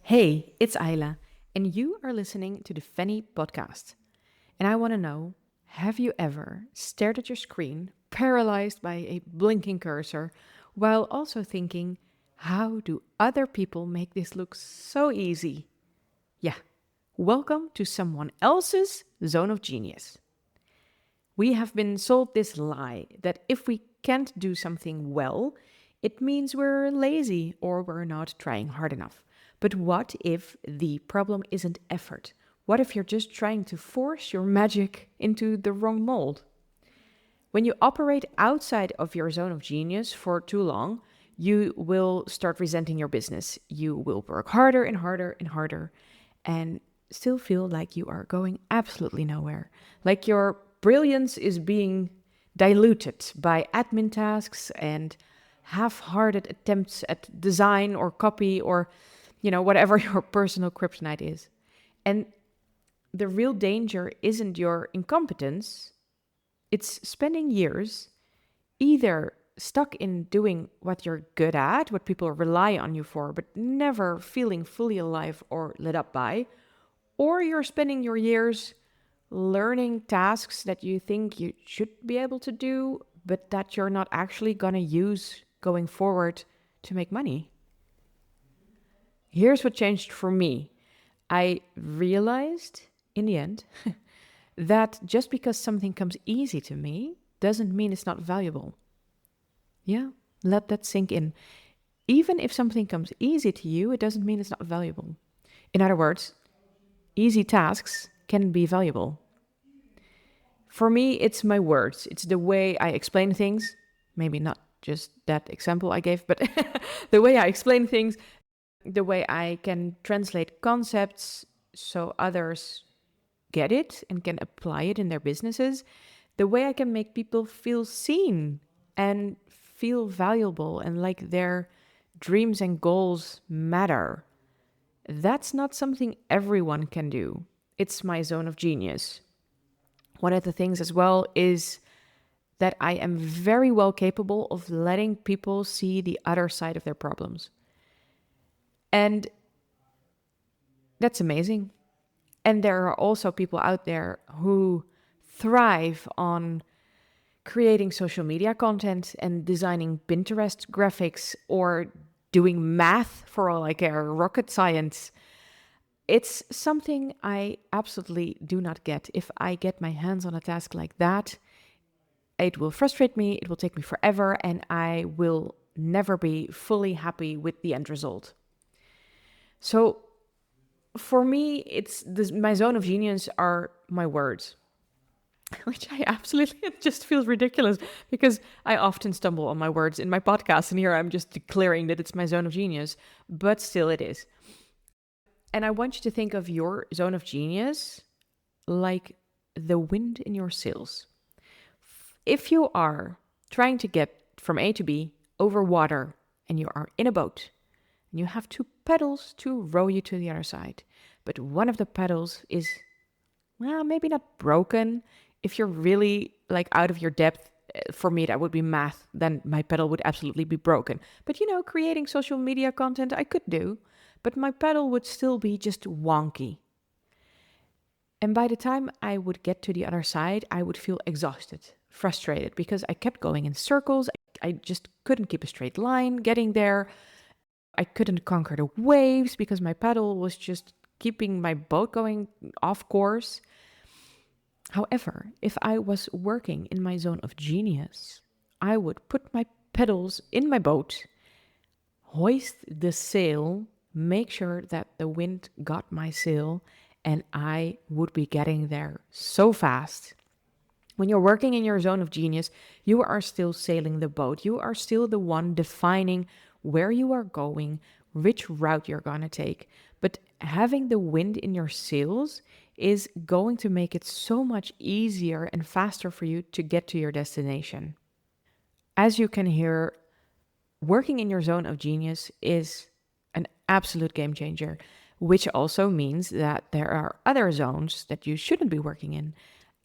Hey, it's Ayla, and you are listening to the FENNE Podcast. And I want to know, have you ever stared at your screen, paralyzed by a blinking cursor, while also thinking, how do other people make this look so easy? Yeah, welcome to someone else's zone of genius. We have been sold this lie that if we can't do something well, it means we're lazy or we're not trying hard enough. But what if the problem isn't effort? What if you're just trying to force your magic into the wrong mold? When you operate outside of your zone of genius for too long, you will start resenting your business. You will work harder and harder and harder and still feel like you are going absolutely nowhere. Like your brilliance is being diluted by admin tasks and half-hearted attempts at design or copy or whatever your personal kryptonite is. And the real danger isn't your incompetence, it's spending years either stuck in doing what you're good at, what people rely on you for, but never feeling fully alive or lit up by, or you're spending your years learning tasks that you think you should be able to do, but that you're not actually going to use going forward to make money. Here's what changed for me. I realized in the end that just because something comes easy to me doesn't mean it's not valuable. Yeah, let that sink in. Even if something comes easy to you, it doesn't mean it's not valuable. In other words, easy tasks can be valuable. For me, it's my words. It's the way I explain things. Maybe not just that example I gave, but the way I explain things, the way I can translate concepts so others get it and can apply it in their businesses, the way I can make people feel seen and feel valuable and like their dreams and goals matter. That's not something everyone can do. It's my zone of genius. One of the things as well is that I am very well capable of letting people see the other side of their problems. And that's amazing. And there are also people out there who thrive on creating social media content and designing Pinterest graphics or doing math for all I care, rocket science. It's something I absolutely do not get. If I get my hands on a task like that, it will frustrate me, it will take me forever, and I will never be fully happy with the end result. So for me, my zone of genius are my words, which I absolutely, it just feels ridiculous because I often stumble on my words in my podcast, and here I'm just declaring that it's my zone of genius, but still it is. And I want you to think of your zone of genius like the wind in your sails. If you are trying to get from A to B over water and you are in a boat and you have two pedals to row you to the other side, but one of the pedals is, well, maybe not broken. If you're really like out of your depth, for me, that would be math, then my pedal would absolutely be broken. But creating social media content I could do, but my pedal would still be just wonky. And by the time I would get to the other side, I would feel exhausted, frustrated, because I kept going in circles. I just couldn't keep a straight line getting there. I couldn't conquer the waves because my paddle was just keeping my boat going off course. However, if I was working in my zone of genius, I would put my pedals in my boat, hoist the sail, make sure that the wind got my sail, and I would be getting there so fast. When you're working in your zone of genius, you are still sailing the boat. You are still the one defining where you are going, which route you're going to take. But having the wind in your sails is going to make it so much easier and faster for you to get to your destination. As you can hear, working in your zone of genius is an absolute game changer, which also means that there are other zones that you shouldn't be working in.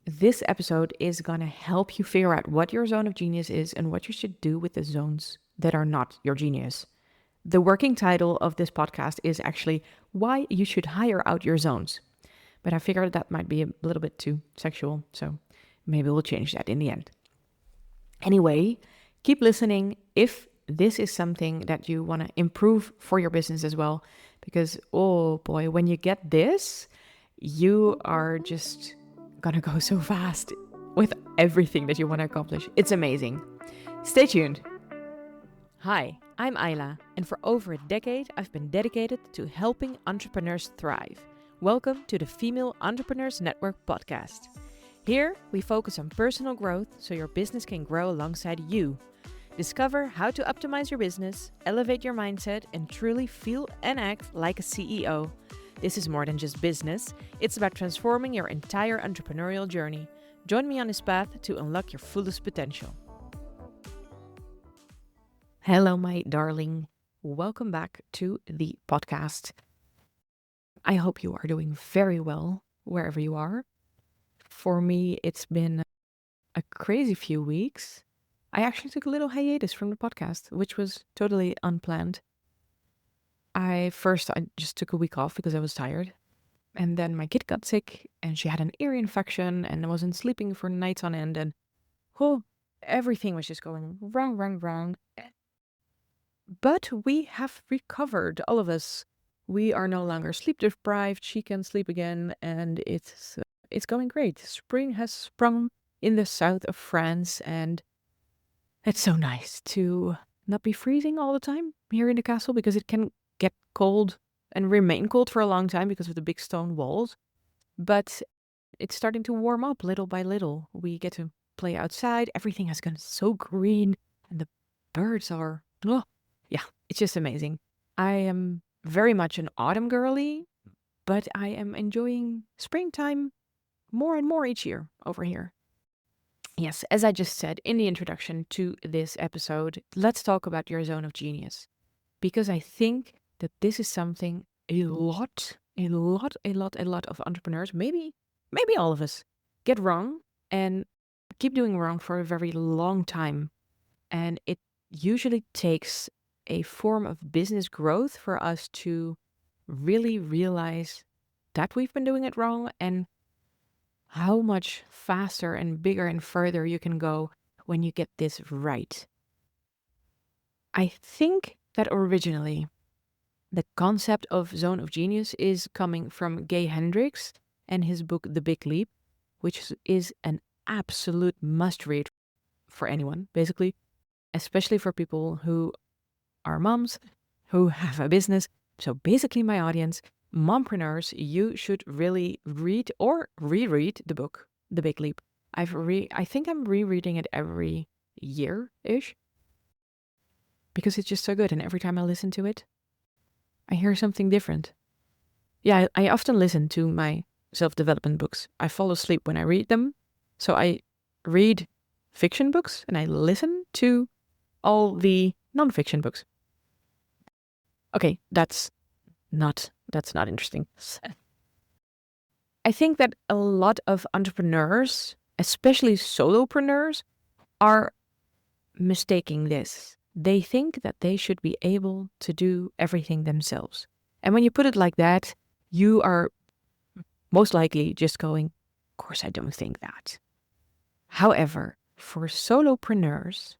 This episode is going to help you figure out what your zone of genius is and what you should do with the zones that are not your genius. The working title of this podcast is actually Why You Should Hire Out Your Zones. But I figured that might be a little bit too sexual, so maybe we'll change that in the end. Anyway, keep listening if this is something that you want to improve for your business as well. Because, oh boy, when you get this, you are just gonna go so fast with everything that you want to accomplish. It's amazing. Stay tuned. Hi, I'm Ayla, and for over a decade, I've been dedicated to helping entrepreneurs thrive. Welcome to the Female Entrepreneurs Network podcast. Here, we focus on personal growth so your business can grow alongside you. Discover how to optimize your business, elevate your mindset, and truly feel and act like a CEO. This is more than just business. It's about transforming your entire entrepreneurial journey. Join me on this path to unlock your fullest potential. Hello, my darling. Welcome back to the podcast. I hope you are doing very well wherever you are. For me, it's been a crazy few weeks. I actually took a little hiatus from the podcast, which was totally unplanned. I just took a week off because I was tired. And then my kid got sick and she had an ear infection and I wasn't sleeping for nights on end. And everything was just going wrong. But we have recovered, all of us. We are no longer sleep deprived. She can sleep again and it's going great. Spring has sprung in the south of France and it's so nice to not be freezing all the time here in the castle because it can get cold and remain cold for a long time because of the big stone walls. But it's starting to warm up little by little. We get to play outside. Everything has gone so green and the birds are, it's just amazing. I am very much an autumn girly, but I am enjoying springtime more and more each year over here. Yes, as I just said in the introduction to this episode, let's talk about your zone of genius. Because I think that this is something a lot of entrepreneurs, maybe all of us, get wrong and keep doing wrong for a very long time. And it usually takes a form of business growth for us to really realize that we've been doing it wrong and how much faster and bigger and further you can go when you get this right. I think that originally the concept of zone of genius is coming from Gay Hendricks and his book The Big Leap, which is an absolute must-read for anyone, basically, especially for people who are moms, who have a business. So basically my audience, Mompreneurs, you should really read or reread the book, The Big Leap. I think I'm rereading it every year-ish because it's just so good. And every time I listen to it, I hear something different. Yeah, I often listen to my self-development books. I fall asleep when I read them. So I read fiction books and I listen to all the non-fiction books. Okay, that's not interesting. I think that a lot of entrepreneurs, especially solopreneurs, are mistaking this. They think that they should be able to do everything themselves. And when you put it like that, you are most likely just going, of course, I don't think that. However, for solopreneurs,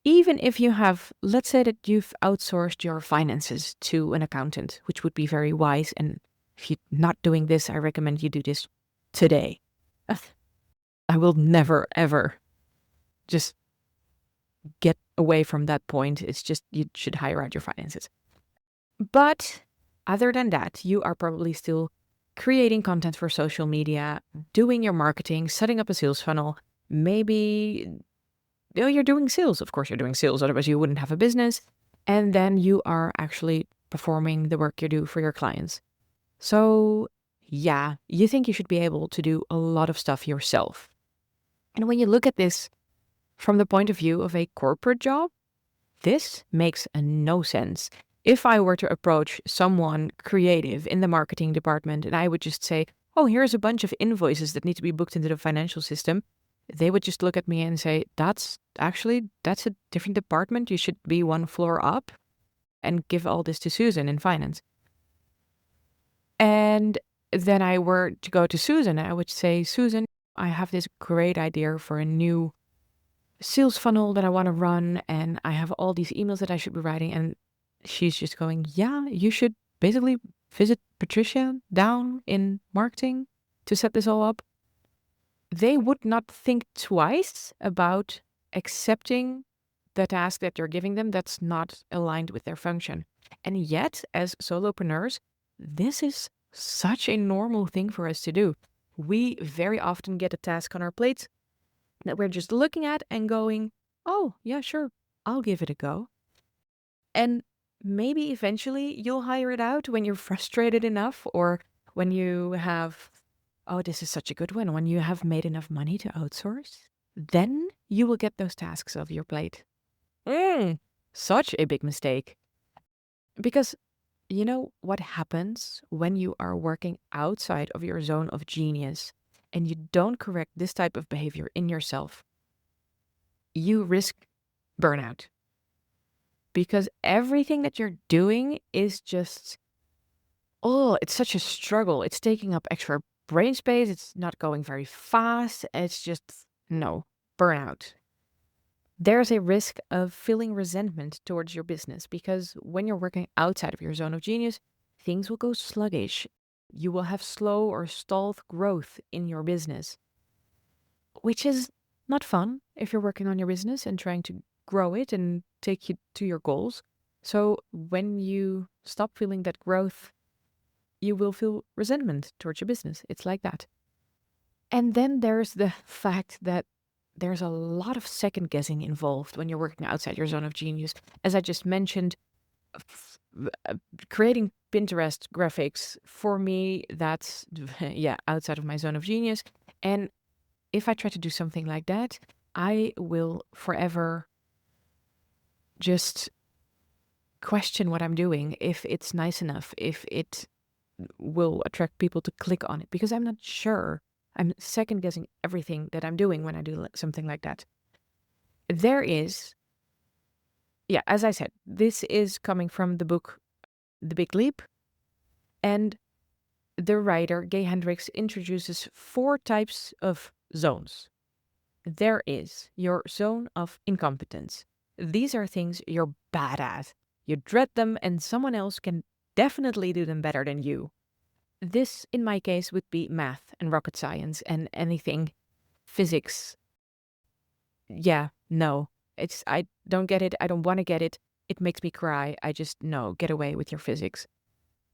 even if you have, let's say that you've outsourced your finances to an accountant, which would be very wise. And if you're not doing this, I recommend you do this today. I will never, ever just get away from that point. It's just you should hire out your finances. But other than that, you are probably still creating content for social media, doing your marketing, setting up a sales funnel, maybe you're doing sales. Of course, you're doing sales. Otherwise, you wouldn't have a business. And then you are actually performing the work you do for your clients. So yeah, you think you should be able to do a lot of stuff yourself. And when you look at this from the point of view of a corporate job, this makes no sense. If I were to approach someone creative in the marketing department and I would just say, oh, here's a bunch of invoices that need to be booked into the financial system, they would just look at me and say, that's a different department. You should be one floor up and give all this to Susan in finance. And then I were to go to Susan, and I would say, Susan, I have this great idea for a new sales funnel that I want to run, and I have all these emails that I should be writing. And she's just going, yeah, you should basically visit Patricia down in marketing to set this all up. They would not think twice about accepting the task that you're giving them that's not aligned with their function. And yet, as solopreneurs, this is such a normal thing for us to do. We very often get a task on our plates that we're just looking at and going, oh, yeah, sure, I'll give it a go. And maybe eventually you'll hire it out when you're frustrated enough, or when you have, oh, this is such a good one, when you have made enough money to outsource. Then you will get those tasks off your plate. Such a big mistake. Because you know what happens when you are working outside of your zone of genius and you don't correct this type of behavior in yourself? You risk burnout. Because everything that you're doing is just, oh, it's such a struggle. It's taking up extra brain space. It's not going very fast. It's just, no, burnout. There's a risk of feeling resentment towards your business, because when you're working outside of your zone of genius, things will go sluggish. You will have slow or stalled growth in your business, which is not fun if you're working on your business and trying to grow it and take you to your goals. So when you stop feeling that growth, you will feel resentment towards your business. It's like that. And then there's the fact that there's a lot of second guessing involved when you're working outside your zone of genius. As I just mentioned, creating Pinterest graphics, for me, that's, yeah, outside of my zone of genius. And if I try to do something like that, I will forever just question what I'm doing, if it's nice enough, if it will attract people to click on it, because I'm not sure. I'm second guessing everything that I'm doing when I do something like that. There is, yeah, as I said, this is coming from the book The Big Leap. And the writer, Gay Hendricks, introduces 4 types of zones. There is your zone of incompetence. These are things you're bad at. You dread them, and someone else can definitely do them better than you. This, in my case, would be math and rocket science and anything physics. Yeah, no. I don't get it. I don't want to get it. It makes me cry. I just, no, get away with your physics.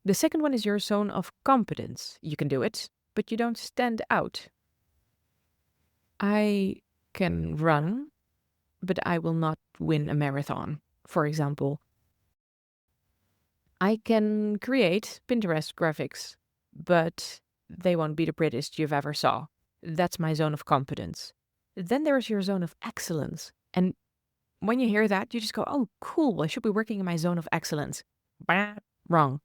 The second one is your zone of competence. You can do it, but you don't stand out. I can run, but I will not win a marathon, for example. I can create Pinterest graphics, but they won't be the prettiest you've ever saw. That's my zone of competence. Then there's your zone of excellence. And when you hear that, you just go, oh, cool, I should be working in my zone of excellence. Bah, wrong.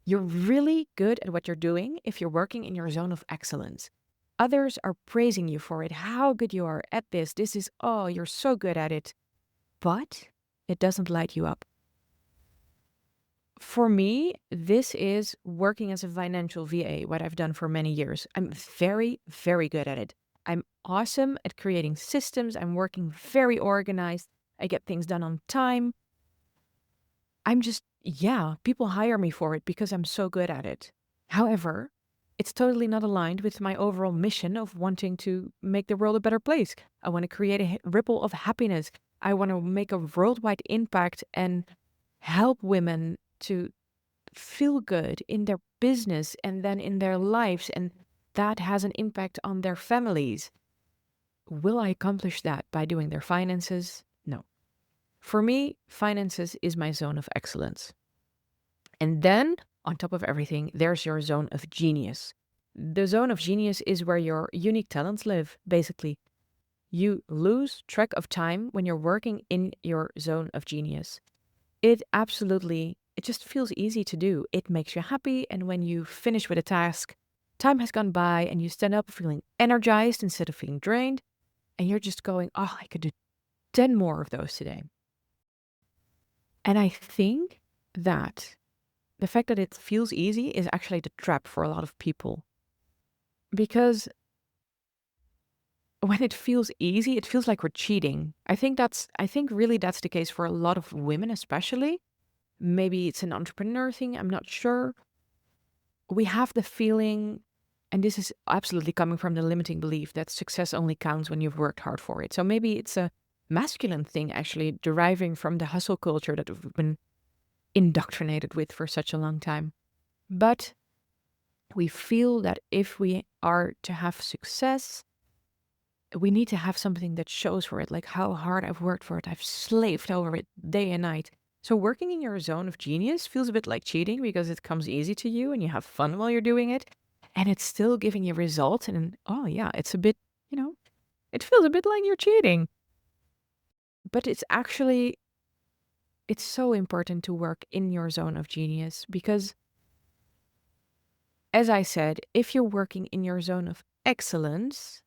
You're really good at what you're doing if you're working in your zone of excellence. Others are praising you for it. How good you are at this. This is, oh, you're so good at it. But it doesn't light you up. For me, this is working as a financial VA, what I've done for many years. I'm very, very good at it. I'm awesome at creating systems. I'm working very organized. I get things done on time. I'm just, yeah, people hire me for it because I'm so good at it. However, it's totally not aligned with my overall mission of wanting to make the world a better place. I want to create a ripple of happiness. I want to make a worldwide impact and help women to feel good in their business and then in their lives, and that has an impact on their families. Will I accomplish that by doing their finances? No. For me, finances is my zone of excellence. And then, on top of everything, there's your zone of genius. The zone of genius is where your unique talents live, basically. You lose track of time when you're working in your zone of genius. It just feels easy to do. It makes you happy, and when you finish with a task, time has gone by and you stand up feeling energized instead of feeling drained. and you're just going, oh, I could do 10 more of those today. And I think that the fact that it feels easy is actually the trap for a lot of people. Because when it feels easy, it feels like we're cheating. I think really that's the case for a lot of women, especially. Maybe it's an entrepreneur thing, I'm not sure. We have the feeling, and this is absolutely coming from the limiting belief that success only counts when you've worked hard for it. So maybe it's a masculine thing, actually, deriving from the hustle culture that we've been indoctrinated with for such a long time. But we feel that if we are to have success, we need to have something that shows for it, like how hard I've worked for it. I've slaved over it day and night. So working in your zone of genius feels a bit like cheating because it comes easy to you and you have fun while you're doing it. And it's still giving you results. And oh, yeah, it's a bit, it feels a bit like you're cheating. But it's so important to work in your zone of genius because, as I said, if you're working in your zone of excellence,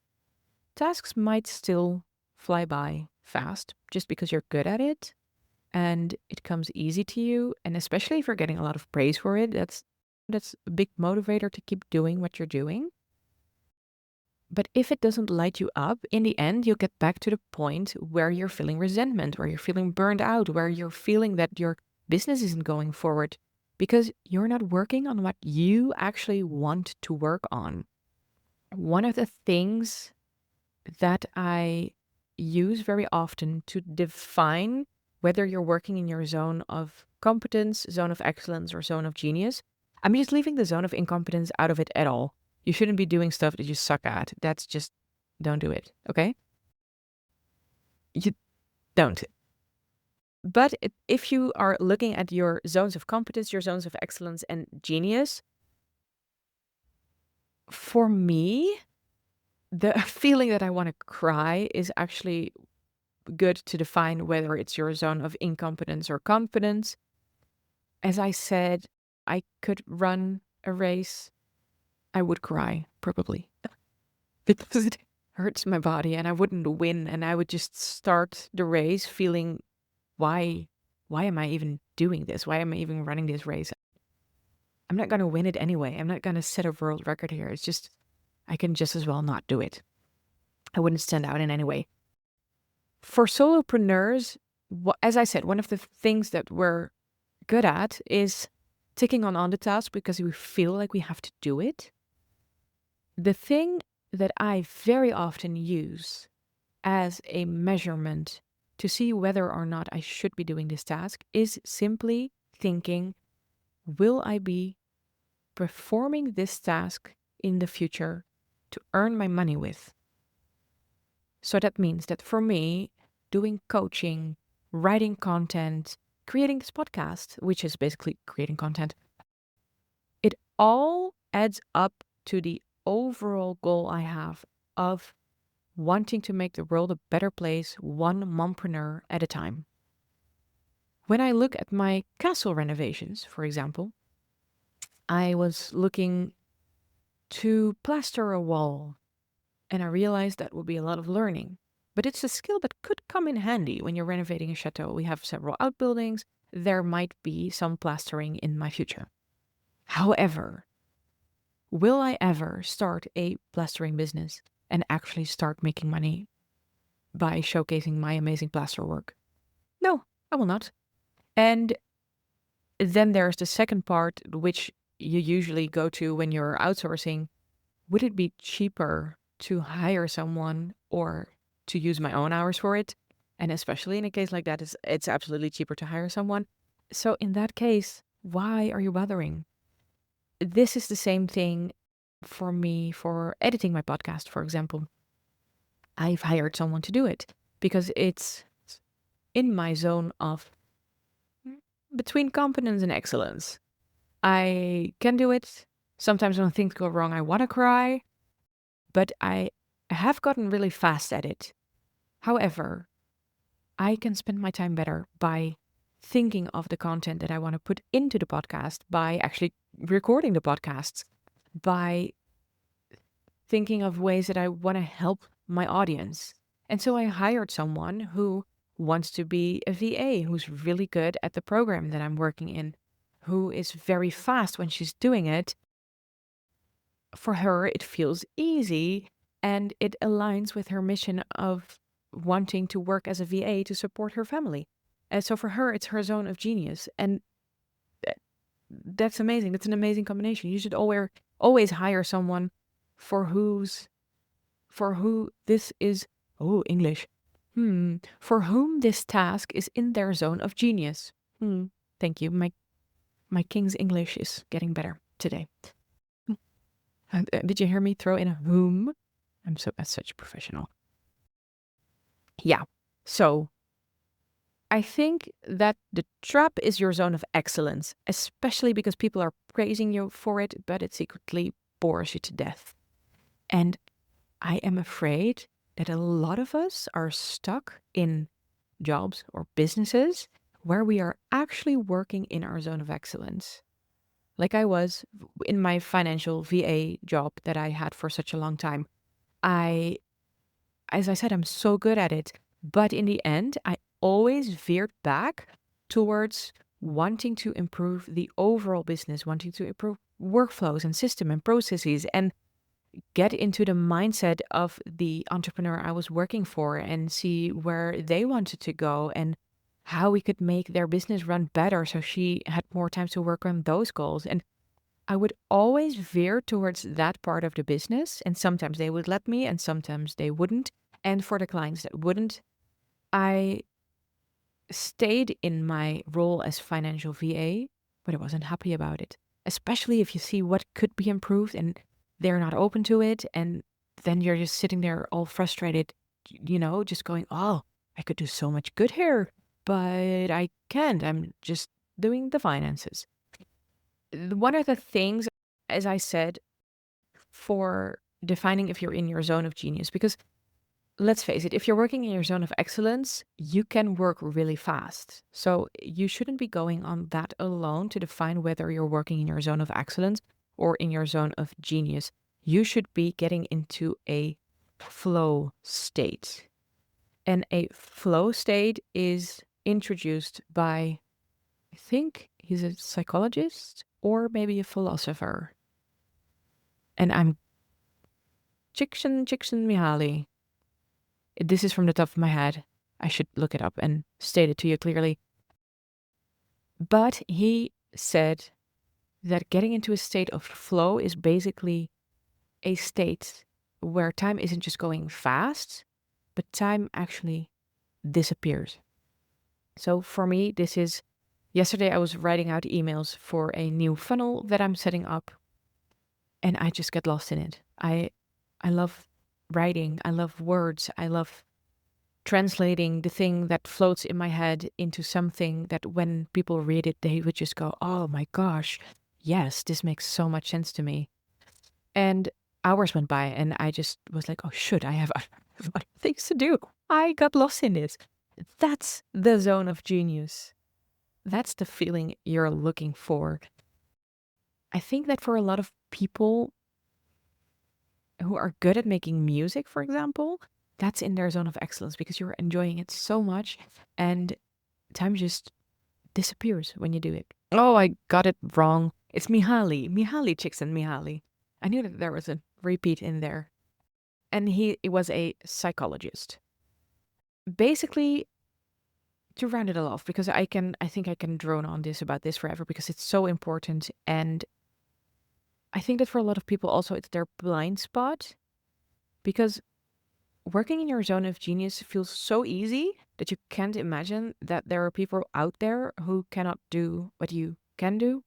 tasks might still fly by fast just because you're good at it and it comes easy to you. And especially if you're getting a lot of praise for it, that's a big motivator to keep doing what you're doing. But if it doesn't light you up, in the end, you'll get back to the point where you're feeling resentment, where you're feeling burned out, where you're feeling that your business isn't going forward because you're not working on what you actually want to work on. One of the things that I use very often to define whether you're working in your zone of competence, zone of excellence, or zone of genius, I'm just leaving the zone of incompetence out of it at all. You shouldn't be doing stuff that you suck at. That's just, don't do it, okay? You don't. But if you are looking at your zones of competence, your zones of excellence, and genius, for me, the feeling that I want to cry is actually good to define whether it's your zone of incompetence or competence. As I said, I could run a race. I would cry, probably, because it hurts my body and I wouldn't win. And I would just start the race feeling, why am I even doing this? Why am I even running this race? I'm not going to win it anyway. I'm not going to set a world record here. It's just, I can just as well not do it. I wouldn't stand out in any way. For solopreneurs, as I said, one of the things that we're good at is ticking on the task because we feel like we have to do it. The thing that I very often use as a measurement to see whether or not I should be doing this task is simply thinking, will I be performing this task in the future to earn my money with? So that means that for me, doing coaching, writing content, creating this podcast, which is basically creating content, it all adds up to the overall goal I have of wanting to make the world a better place, one mompreneur at a time. When I look at my castle renovations, for example, I was looking to plaster a wall, and I realized that would be a lot of learning. But it's a skill that could come in handy when you're renovating a chateau. We have several outbuildings. There might be some plastering in my future. However, will I ever start a plastering business and actually start making money by showcasing my amazing plaster work? No, I will not. And then there's the second part, which you usually go to when you're outsourcing. Would it be cheaper to hire someone or to use my own hours for it? And especially in a case like that, it's absolutely cheaper to hire someone. So in that case, why are you bothering? This is the same thing for me for editing my podcast, for example. I've hired someone to do it because it's in my zone of between competence and excellence. I can do it. Sometimes when things go wrong, I want to cry, but I have gotten really fast at it. However, I can spend my time better by thinking of the content that I want to put into the podcast, by actually recording the podcasts, by thinking of ways that I want to help my audience. And so I hired someone who wants to be a VA, who's really good at the program that I'm working in, who is very fast when she's doing it. For her, it feels easy and it aligns with her mission of wanting to work as a VA to support her family. And so for her, it's her zone of genius. And that's amazing. That's an amazing combination. You should always hire someone for who this is. Oh, English. For whom this task is in their zone of genius. Thank you. My King's English is getting better today. Did you hear me throw in a whom? I'm such a professional. Yeah. So I think that the trap is your zone of excellence, especially because people are praising you for it, but it secretly bores you to death. And I am afraid that a lot of us are stuck in jobs or businesses where we are actually working in our zone of excellence. Like I was in my financial VA job that I had for such a long time. As I said, I'm so good at it. But in the end, I always veered back towards wanting to improve the overall business, wanting to improve workflows and system and processes, and get into the mindset of the entrepreneur I was working for and see where they wanted to go and how we could make their business run better so she had more time to work on those goals. And I would always veer towards that part of the business. And sometimes they would let me and sometimes they wouldn't. And for the clients that wouldn't, I stayed in my role as financial VA, but I wasn't happy about it. Especially if you see what could be improved and they're not open to it. And then you're just sitting there all frustrated, just going, oh, I could do so much good here, but I can't. I'm just doing the finances. One of the things, as I said, for defining if you're in your zone of genius, because let's face it, if you're working in your zone of excellence, you can work really fast. So you shouldn't be going on that alone to define whether you're working in your zone of excellence or in your zone of genius. You should be getting into a flow state. And a flow state is introduced by, I think he's a psychologist or maybe a philosopher. And I'm Csikszentmihalyi. This is from the top of my head. I should look it up and state it to you clearly. But he said that getting into a state of flow is basically a state where time isn't just going fast, but time actually disappears. So for me, this is, yesterday I was writing out emails for a new funnel that I'm setting up, and I just get lost in it. I love writing. I love words. I love translating the thing that floats in my head into something that when people read it, they would just go, oh my gosh, yes, this makes so much sense to me. And hours went by and I just was like, oh, I have other things to do. I got lost in this. That's the zone of genius. That's the feeling you're looking for. I think that for a lot of people who are good at making music, for example, that's in their zone of excellence because you're enjoying it so much and time just disappears when you do it. Oh, I got it wrong. It's Csikszentmihalyi. I knew that there was a repeat in there. And he was a psychologist. Basically, to round it all off, because I think I can drone on about this forever because it's so important. And I think that for a lot of people also it's their blind spot because working in your zone of genius feels so easy that you can't imagine that there are people out there who cannot do what you can do.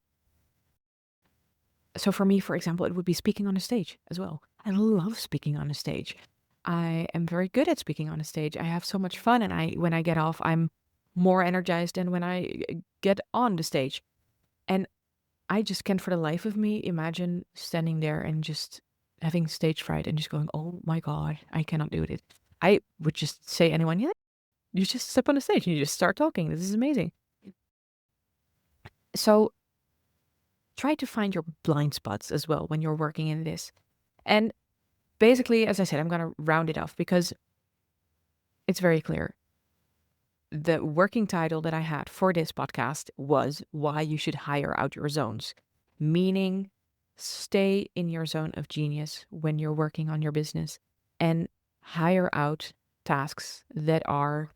So for me, for example, it would be speaking on a stage as well. I love speaking on a stage. I am very good at speaking on a stage. I have so much fun, and when I get off, I'm more energized than when I get on the stage. And I just can't for the life of me imagine standing there and just having stage fright and just going, oh my God, I cannot do it. I would just say anyone, yeah, you just step on the stage and you just start talking. This is amazing. So try to find your blind spots as well when you're working in this. And basically, as I said, I'm going to round it off because it's very clear. The working title that I had for this podcast was Why You Should Hire Out Your Zones, meaning stay in your zone of genius when you're working on your business and hire out tasks that are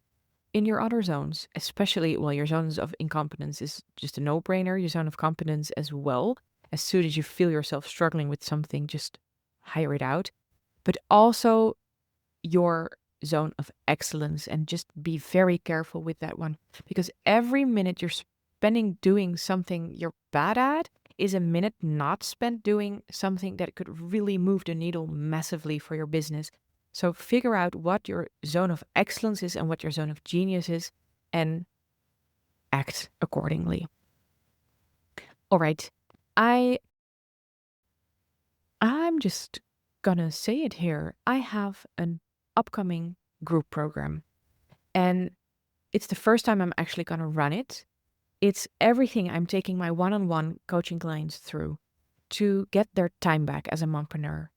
in your other zones, especially, well, your zones of incompetence is just a no-brainer, your zone of competence as well. As soon as you feel yourself struggling with something, just hire it out. But also your zone of excellence, and just be very careful with that one, because every minute you're spending doing something you're bad at is a minute not spent doing something that could really move the needle massively for your business. So figure out what your zone of excellence is and what your zone of genius is, and act accordingly. All right. I'm just gonna say it here. I have an upcoming group program, and it's the first time I'm actually gonna run it. It's everything I'm taking my one-on-one coaching clients through to get their time back as a mompreneur.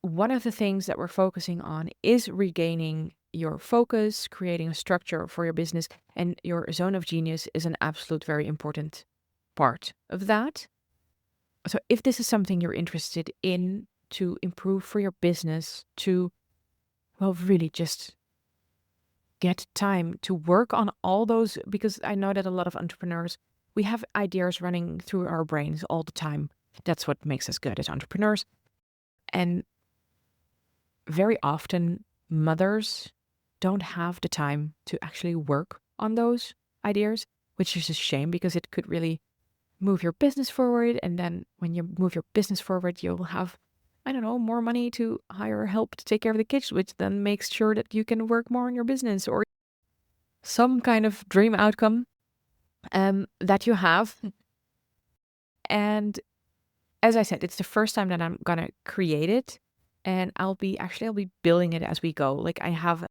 One of the things that we're focusing on is regaining your focus, creating a structure for your business, and your zone of genius is an absolute very important part of that. So if this is something you're interested in to improve for your business, to, well, really just get time to work on all those, because I know that a lot of entrepreneurs, we have ideas running through our brains all the time. That's what makes us good as entrepreneurs. And very often, mothers don't have the time to actually work on those ideas, which is a shame because it could really move your business forward. And then when you move your business forward, you'll have, I don't know, more money to hire help to take care of the kids, which then makes sure that you can work more on your business, or some kind of dream outcome that you have. And as I said, it's the first time that I'm gonna create it, and I'll be building it as we go. Like, I have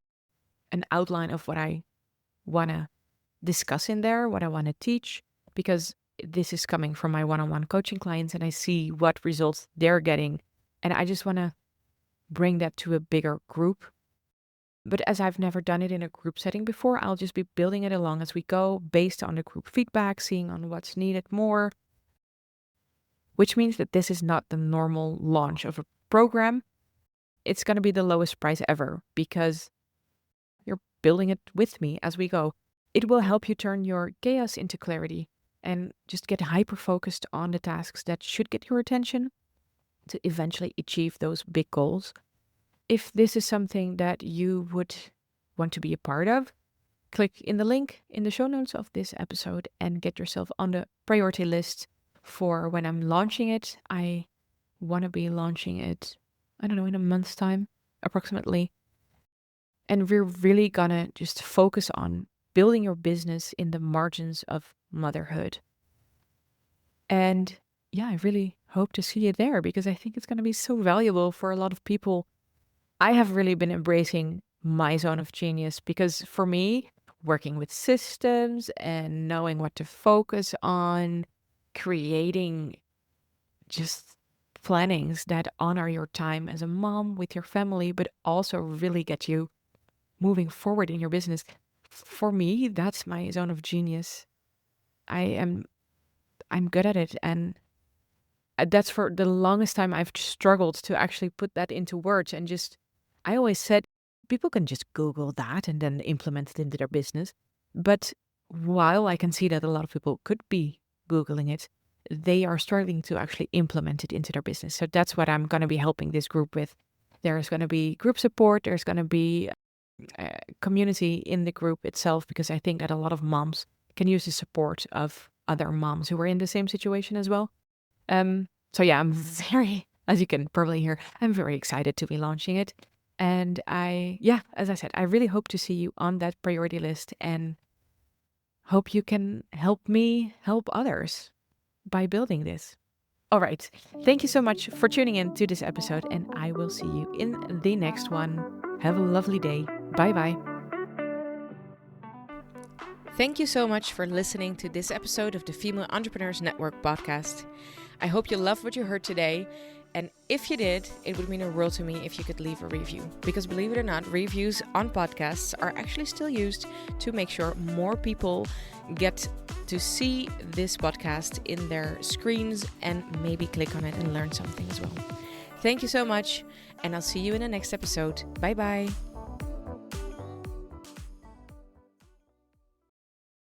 an outline of what I want to discuss in there, what I want to teach, because this is coming from my one-on-one coaching clients, and I see what results they're getting, and I just want to bring that to a bigger group. But as I've never done it in a group setting before, I'll just be building it along as we go, based on the group feedback, seeing on what's needed more, which means that this is not the normal launch of a program. It's going to be the lowest price ever, because you're building it with me as we go. It will help you turn your chaos into clarity and just get hyper-focused on the tasks that should get your attention to eventually achieve those big goals. If this is something that you would want to be a part of, click in the link in the show notes of this episode and get yourself on the priority list for when I'm launching it. I want to be launching it, I don't know, in a month's time, approximately. And we're really gonna just focus on building your business in the margins of motherhood. And yeah, I really hope to see you there, because I think it's gonna be so valuable for a lot of people. I have really been embracing my zone of genius, because for me, working with systems and knowing what to focus on, creating just plannings that honor your time as a mom with your family, but also really get you moving forward in your business. For me, that's my zone of genius. I'm good at it, and that's for the longest time I've struggled to actually put that into words. And just, I always said people can just Google that and then implement it into their business. But while I can see that a lot of people could be Googling it, they are struggling to actually implement it into their business. So that's what I'm going to be helping this group with. There's going to be group support. There's going to be community in the group itself, because I think that a lot of moms can use the support of other moms who are in the same situation as well. So yeah, I'm very, as you can probably hear, I'm very excited to be launching it. And as I said, I really hope to see you on that priority list, and hope you can help me help others by building this. All right. Thank you so much for tuning in to this episode, and I will see you in the next one. Have a lovely day. Bye-bye. Thank you so much for listening to this episode of the Female Entrepreneurs Network podcast. I hope you loved what you heard today. And if you did, it would mean a world to me if you could leave a review. Because believe it or not, reviews on podcasts are actually still used to make sure more people get to see this podcast in their screens and maybe click on it and learn something as well. Thank you so much, and I'll see you in the next episode. Bye bye.